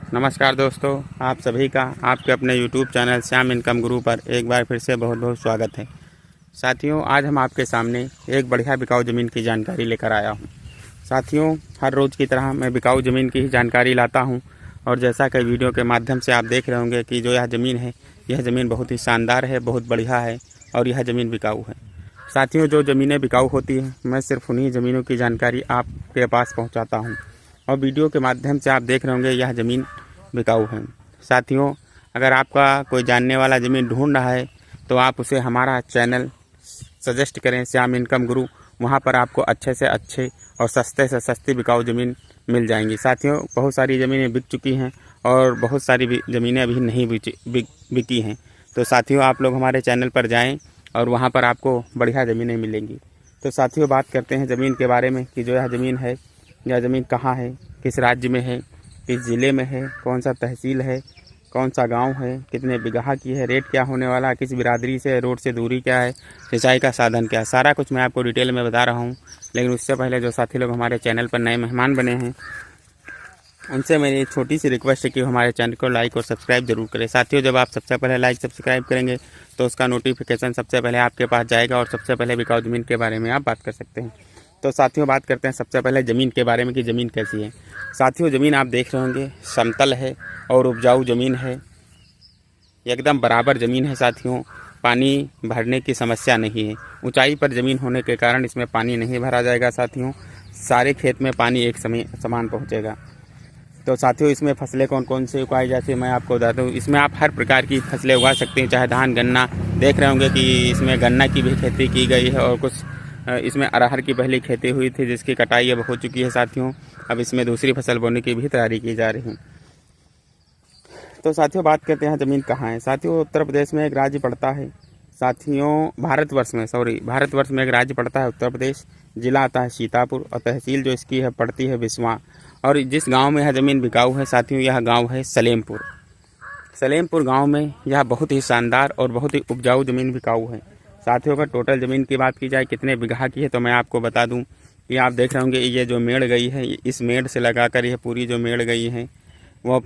नमस्कार दोस्तों, आप सभी का आपके अपने YouTube चैनल श्याम इनकम गुरु पर एक बार फिर से बहुत बहुत स्वागत है। साथियों, आज हम आपके सामने एक बढ़िया बिकाऊ ज़मीन की जानकारी लेकर आया हूं। साथियों, हर रोज़ की तरह मैं बिकाऊ ज़मीन की ही जानकारी लाता हूं और जैसा कि वीडियो के माध्यम से आप देख रहे होंगे कि जो यह ज़मीन है, यह ज़मीन बहुत ही शानदार है, बहुत बढ़िया है और यह ज़मीन बिकाऊ है। साथियों, जो ज़मीनें बिकाऊ होती हैं, मैं सिर्फ उन्हीं ज़मीनों की जानकारी आपके पास पहुँचाता हूँ और वीडियो के माध्यम से आप देख रहे होंगे यह ज़मीन बिकाऊ है। साथियों, अगर आपका कोई जानने वाला ज़मीन ढूंढ रहा है तो आप उसे हमारा चैनल सजेस्ट करें, श्याम इनकम गुरु। वहां पर आपको अच्छे से अच्छे और सस्ते से सस्ती बिकाऊ ज़मीन मिल जाएंगी। साथियों, बहुत सारी ज़मीनें बिक चुकी हैं और बहुत सारी ज़मीनें अभी नहीं बिकी हैं। तो साथियों, आप लोग हमारे चैनल पर जाएँ और वहाँ पर आपको बढ़िया ज़मीनें मिलेंगी। तो साथियों, बात करते हैं ज़मीन के बारे में कि जो यह ज़मीन है, यह ज़मीन कहाँ है, किस राज्य में है, किस ज़िले में है, कौन सा तहसील है, कौन सा गांव है, कितने बिगहा की है, रेट क्या होने वाला है, किस बिरादरी से, रोड से दूरी क्या है, सिंचाई का साधन क्या है, सारा कुछ मैं आपको डिटेल में बता रहा हूं। लेकिन उससे पहले जो साथी लोग हमारे चैनल पर नए मेहमान बने हैं, उनसे मेरी एक छोटी सी रिक्वेस्ट है कि हमारे चैनल को लाइक और सब्सक्राइब जरूर करें। साथियों, जब आप सबसे पहले लाइक सब्सक्राइब करेंगे तो उसका नोटिफिकेशन सबसे पहले आपके पास जाएगा और सबसे पहले बिकाऊ ज़मीन के बारे में आप बात कर सकते हैं। तो साथियों, बात करते हैं सबसे पहले ज़मीन के बारे में कि ज़मीन कैसी है। साथियों, ज़मीन आप देख रहे होंगे समतल है और उपजाऊ ज़मीन है, एकदम बराबर ज़मीन है। साथियों, पानी भरने की समस्या नहीं है। ऊंचाई पर ज़मीन होने के कारण इसमें पानी नहीं भरा जाएगा। साथियों, सारे खेत में पानी एक समान पहुँचेगा। तो साथियों, इसमें फसलें कौन कौन सी उगाई जाती है मैं आपको बता दूँ। इसमें आप हर प्रकार की फसलें उगा सकते हैं, चाहे धान, गन्ना। देख रहे होंगे कि इसमें गन्ना की भी खेती की गई है और कुछ इसमें अरहर की पहली खेती हुई थी जिसकी कटाई अब हो चुकी है। साथियों, अब इसमें दूसरी फसल बोने की भी तैयारी की जा रही है। तो साथियों, बात करते हैं ज़मीन कहाँ है। साथियों, उत्तर प्रदेश में एक राज्य पड़ता है। साथियों, भारतवर्ष में एक राज्य पड़ता है उत्तर प्रदेश। जिला आता है सीतापुर और तहसील जो इसकी है पड़ती है विस्वा। और जिस गांव में यह ज़मीन बिकाऊ है साथियों, यह गांव है सलेमपुर। सलेमपुर गांव में यह बहुत ही शानदार और बहुत ही उपजाऊ ज़मीन बिकाऊ है। साथियों, अगर टोटल ज़मीन की बात की जाए कितने बिगहा की है तो मैं आपको बता दूं कि आप देख रहे होंगे ये जो मेड़ गई है, इस मेड़ से लगाकर यह पूरी जो मेड़ गई है वो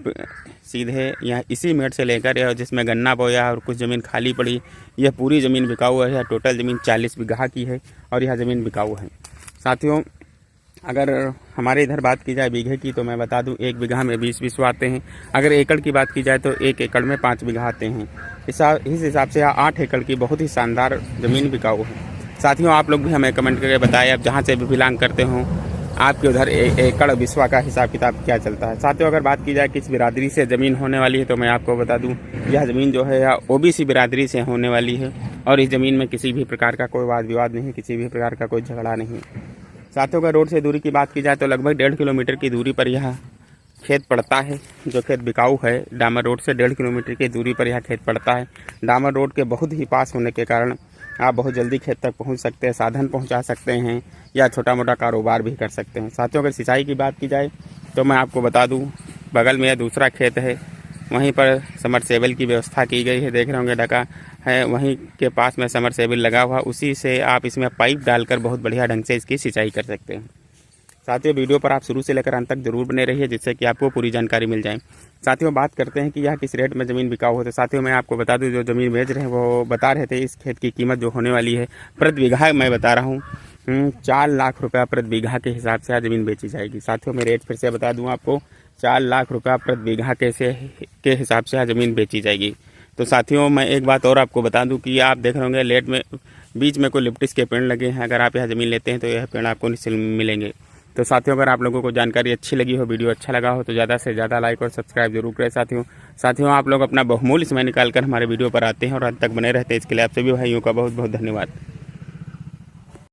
सीधे यहाँ इसी मेड़ से लेकर यह जिसमें गन्ना बोया और कुछ ज़मीन खाली पड़ी, यह पूरी ज़मीन बिकाऊ है। यह टोटल ज़मीन 40 बिगहा की है और यह ज़मीन बिकाऊ है। साथियों, अगर हमारे इधर बात की जाए बीघे की तो मैं बता दूं 1 बीघा में 20 बिस्वा आते हैं। अगर एकड़ की बात की जाए तो 1 एकड़ में 5 बीघा आते हैं। इस हिसाब से 8 एकड़ की बहुत ही शानदार ज़मीन बिकाऊ है। साथियों, आप लोग भी हमें कमेंट करके बताएं, आप जहां से भी बिलोंग करते हो आपके उधर एकड़ बिस्वा का हिसाब किताब क्या चलता है। साथियों, अगर बात की जाए किस बिरादरी से ज़मीन होने वाली है तो मैं आपको बता दूँ यह ज़मीन जो है OBC बिरादरी से होने वाली है और इस ज़मीन में किसी भी प्रकार का कोई वाद विवाद नहीं, किसी भी प्रकार का कोई झगड़ा नहीं। साथियों, अगर रोड से दूरी की बात की जाए तो लगभग 1.5 किलोमीटर की दूरी पर यह खेत पड़ता है। जो खेत बिकाऊ है, डामर रोड से 1.5 किलोमीटर की दूरी पर यह खेत पड़ता है। डामर रोड के बहुत ही पास होने के कारण आप बहुत जल्दी खेत तक पहुंच सकते हैं, साधन पहुंचा सकते हैं या छोटा मोटा कारोबार भी कर सकते हैं। साथियों, अगर सिंचाई की बात की जाए तो मैं आपको बता दूँ बगल में यह दूसरा खेत है, वहीं पर समरसेबल की व्यवस्था की गई है। देख रहे होंगे ढका है, वहीं के पास में समरसेबल लगा हुआ, उसी से आप इसमें पाइप डालकर बहुत बढ़िया ढंग से इसकी सिंचाई कर सकते हैं। साथियों, वीडियो पर आप शुरू से लेकर अंत तक जरूर बने रहिए जिससे कि आपको पूरी जानकारी मिल जाए। साथियों, बात करते हैं कि यह किस रेट में ज़मीन बिकाऊ हो। तो साथियों, मैं आपको बता दूं जो ज़मीन बेच रहे हैं वो बता रहे थे इस खेत की कीमत जो होने वाली है प्रति बीघा मैं बता रहा हूँ 4 लाख रुपया प्रति बीघा के हिसाब से ज़मीन बेची जाएगी। साथियों, मैं रेट फिर से बता दूँ आपको, 4 लाख रुपया प्रति बीघा के हिसाब से ज़मीन बेची जाएगी। तो साथियों, मैं एक बात और आपको बता दूं कि आप देख रहे होंगे लेट में बीच में कोई लिप्टिस के पेड़ लगे हैं। अगर आप यह ज़मीन लेते हैं तो यह पेड़ आपको निश्चित मिलेंगे। तो साथियों, अगर आप लोगों को जानकारी अच्छी लगी हो, वीडियो अच्छा लगा हो तो ज़्यादा से ज़्यादा लाइक और सब्सक्राइब जरूर करें। साथियों, आप लोग अपना बहुमूल्य समय निकालकर हमारे वीडियो पर आते हैं और अंत तक बने रहते हैं, इसके लिए आप सभी भाइयों का बहुत बहुत धन्यवाद।